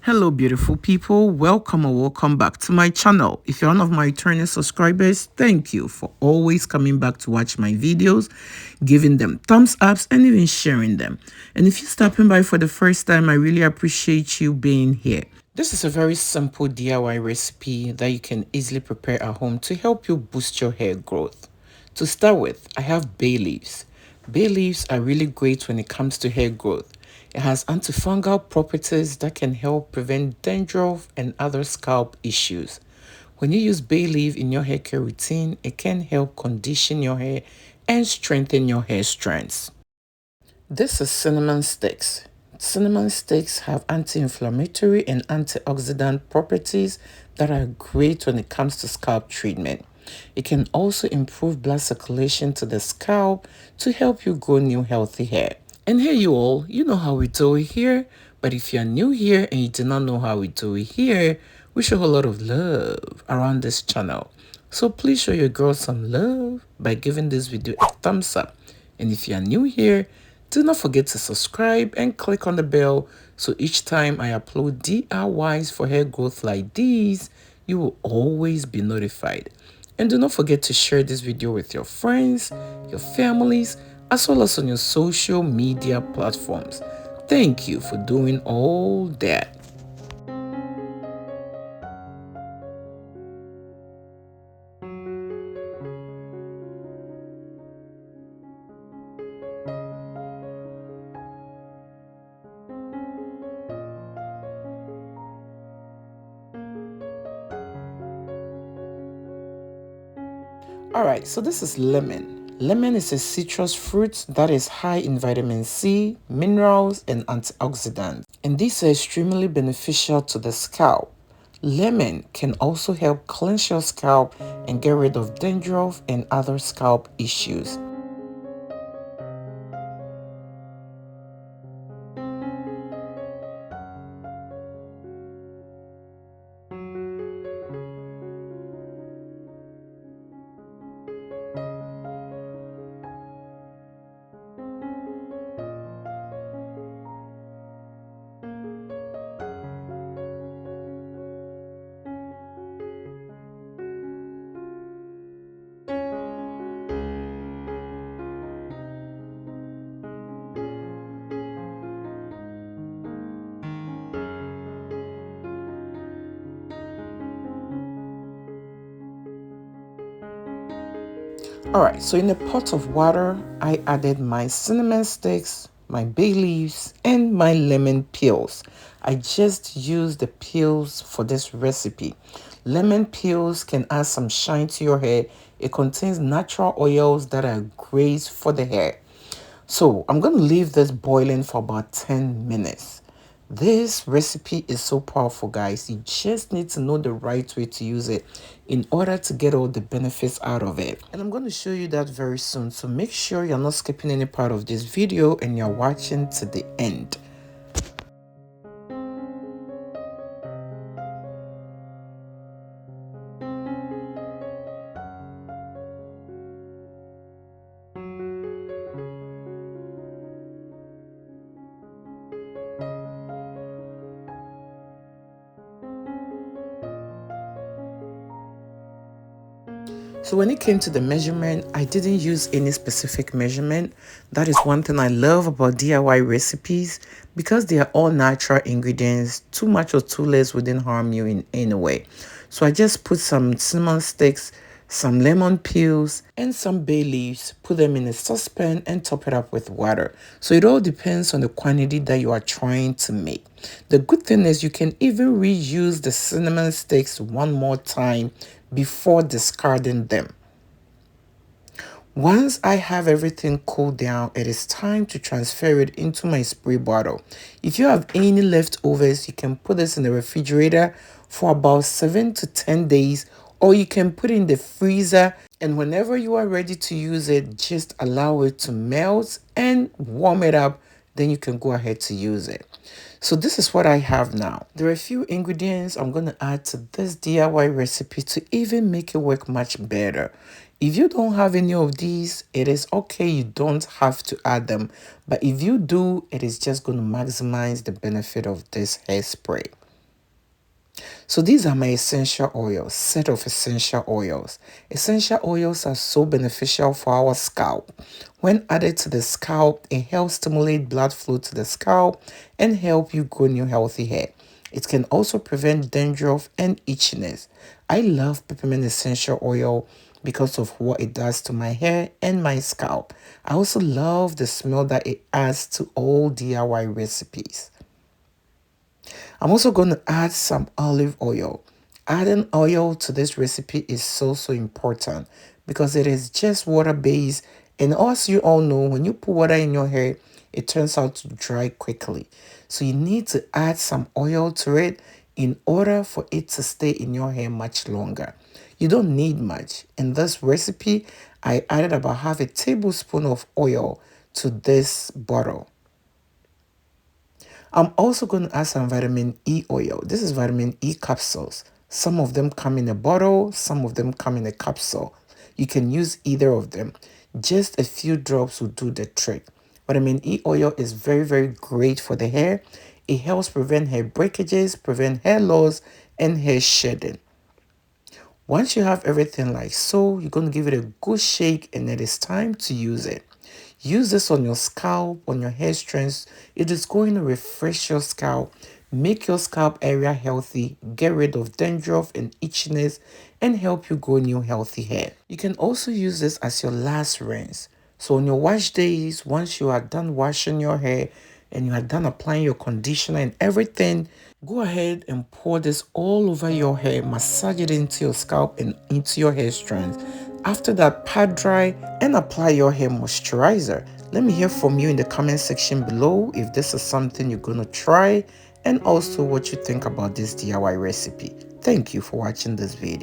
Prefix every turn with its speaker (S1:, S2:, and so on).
S1: Hello, beautiful people. Welcome or welcome back to my channel. If you're one of my returning subscribers, thank you for always coming back to watch my videos, giving them thumbs ups, and even sharing them. And if you're stopping by for the first time, I really appreciate you being here. This is a very simple DIY recipe that you can easily prepare at home to help you boost your hair growth. To start with, I have bay leaves. Bay leaves are really great when it comes to hair growth. It has antifungal properties that can help prevent dandruff and other scalp issues. When you use bay leaf in your hair care routine, it can help condition your hair and strengthen your hair strands. This is cinnamon sticks. Cinnamon sticks have anti-inflammatory and antioxidant properties that are great when it comes to scalp treatment. It can also improve blood circulation to the scalp to help you grow new healthy hair. And hey you all, you know how we do it here, but if you're new here and you do not know how we do it here, we show a lot of love around this channel. So please show your girl some love by giving this video a thumbs up. And if you're new here, do not forget to subscribe and click on the bell so each time I upload DIYs for hair growth like these, you will always be notified. And do not forget to share this video with your friends, your families, as well as on your social media platforms. Thank you for doing all that. Alright, so this is lemon. Lemon is a citrus fruit that is high in vitamin C, minerals, and antioxidants. And these are extremely beneficial to the scalp. Lemon can also help cleanse your scalp and get rid of dandruff and other scalp issues. Alright, so in a pot of water, I added my cinnamon sticks, my bay leaves, and my lemon peels. I just used the peels for this recipe. Lemon peels can add some shine to your hair. It contains natural oils that are great for the hair. So I'm going to leave this boiling for about 10 minutes. This recipe is so powerful, guys. You just need to know the right way to use it in order to get all the benefits out of it. And I'm going to show you that very soon. So make sure you're not skipping any part of this video and you're watching to the end. So when it came to the measurement, I didn't use any specific measurement. That is one thing I love about DIY recipes because they are all natural ingredients. Too much or too less wouldn't harm you in any way. So I just put some cinnamon sticks, some lemon peels, and some bay leaves, put them in a saucepan and top it up with water. So it all depends on the quantity that you are trying to make. The good thing is you can even reuse the cinnamon sticks one more time before discarding them. Once I have everything cooled down, it is time to transfer it into my spray bottle. If you have any leftovers, you can put this in the refrigerator for about 7 to 10 days, or you can put it in the freezer, and whenever you are ready to use it, just allow it to melt and warm it up, then you can go ahead to use it. So this is what I have now. There are a few ingredients I'm going to add to this DIY recipe to even make it work much better. If you don't have any of these, it is okay. You don't have to add them. But if you do, it is just going to maximize the benefit of this hairspray. So these are my essential oils, set of essential oils. Essential oils are so beneficial for our scalp. When added to the scalp, it helps stimulate blood flow to the scalp and help you grow new healthy hair. It can also prevent dandruff and itchiness. I love peppermint essential oil because of what it does to my hair and my scalp. I also love the smell that it adds to all DIY recipes. I'm also going to add some olive oil. Adding oil to this recipe is so important because it is just water based, and as you all know, when you put water in your hair, it turns out to dry quickly. So you need to add some oil to it in order for it to stay in your hair much longer. You don't need much. In this recipe, I added about half a tablespoon of oil to this bottle. I'm also going to add some vitamin E oil. This is vitamin E capsules. Some of them come in a bottle, some of them come in a capsule. You can use either of them. Just a few drops will do the trick. Vitamin E oil is very great for the hair. It helps prevent hair breakages, prevent hair loss, and hair shedding. Once you have everything like so, you're going to give it a good shake and it is time to use it. Use this on your scalp, on your hair strands. It is going to refresh your scalp, make your scalp area healthy, get rid of dandruff and itchiness, and help you grow new healthy hair. You can also use this as your last rinse. So on your wash days, once you are done washing your hair and you are done applying your conditioner and everything, go ahead and pour this all over your hair, massage it into your scalp and into your hair strands. After that, pat dry and apply your hair moisturizer. Let me hear from you in the comment section below if this is something you're going to try and also what you think about this DIY recipe. Thank you for watching this video.